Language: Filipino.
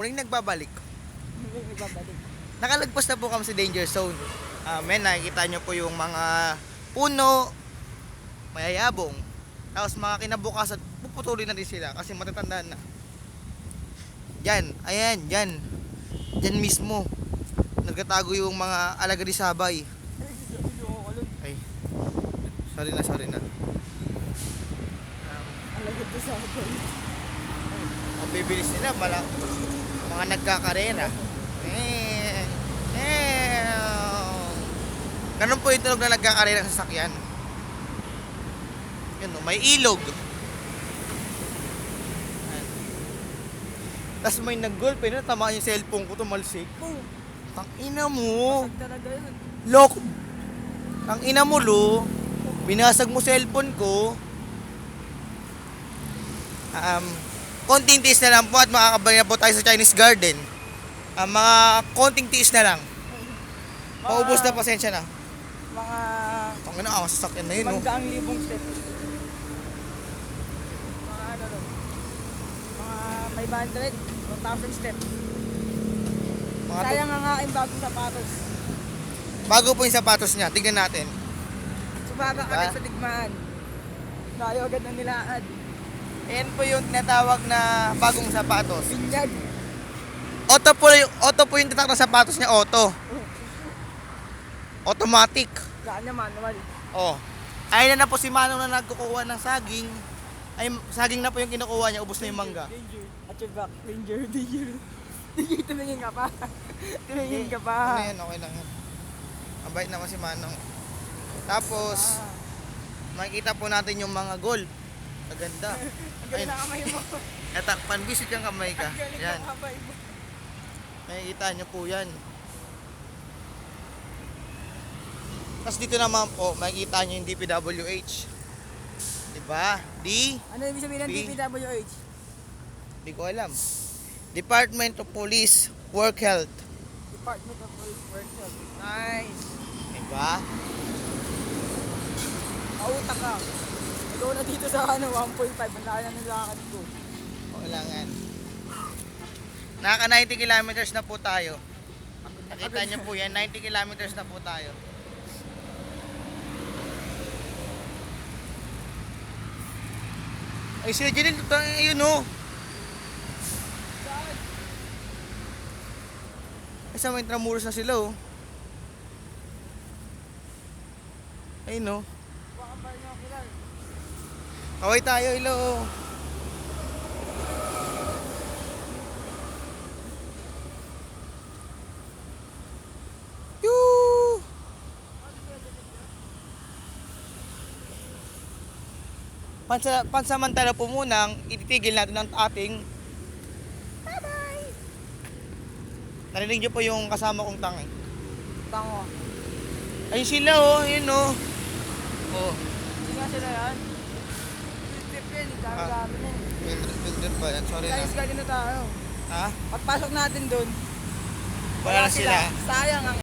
Muling nagbabalik. Hindi babalik. Nakalagpas na po kami sa danger zone. Nakikita nyo po yung mga puno, mayayabong. Tapos mga kinabukasan, puputulin na din sila kasi matatandaan na. Yan, ayan, yan. Yan mismo. Nagkatago yung mga alaga di sabay. Ay, sorry na. Alagad na sa akin. Ang bibilis nila, mga nagkakarera. Ganun po yung tunog na nagkakarera sa sasakyan. Yun, may ilog. Tapos may nag-golf, tamaan yung cellphone ko, tumalsik. Boom! Tangina mo. Basag talaga yun. Lok. Tangina mo, lo. Binasag mo cellphone ko. Konting tiis na lang po at makakabay na po tayo sa Chinese Garden. Mga konting tiis na lang. Paubos na, pasensya na. Mga Tangina, ang sasakyan na yun, no? 100,000 steps. Mga ano no? Mga 500, 1,000 steps. Mga Sayang nga yung bagong sapatos. Bago po yung sapatos niya, tignan natin. Sumaba ka Diba? na sa digmaan. Tayo agad na nilaad. Ayan po yung tinatawag na bagong sapatos. Binyag. Auto po yung tatak ng sapatos niya, auto. Automatic. Saan niya manual? Oh. Ayun na po si Manong na nagkukuha ng saging. Ay, saging na po yung kinukuha niya, ubos na yung mangga. Danger. At your back. Danger. Tumingin ka pa. Tumingin ka pa. Ano yan, okay lang yan. Ang bait naman si Manong. Tapos, makikita po natin yung mga goal. Maganda. Ang galing na kamay mo. Natakpan, visit yung kamay ka. Ang galing Yan. na kamay mo. Makikita nyo po yan. Tapos dito naman po, makikita nyo yung DPWH. Diba? Ano ibig sabihin ng B. DPWH? Di ko alam. Department of Police Work Health. Department of Police Workshop. Nice. Diba? Pautak ka. Ikaw na dito sa 1.5. Ang laki na nilakad ko. Wala nga. Naka 90 kilometers na po tayo. Nakita nyo po yan, 90 kilometers na po tayo. Ay, sila Janine, ayun o. Ay, sa may Intramuros na sila o. Ayun o. Baka ba niyo kilala? Kaway tayo, hello. Yoo! Pansamantala po munang ititigil natin ang ating bye-bye. Narinig niyo po yung kasama kong tangi. Tango. Ayun sila oh, ayun oh. Oh, Hindi nga sila yan. Trip yan. Dami-dami na. Mildred ba yan? Sorry Chinese na. Garden na tayo. Ha? Pagpasok natin dun, Wala na sila. Sayang ang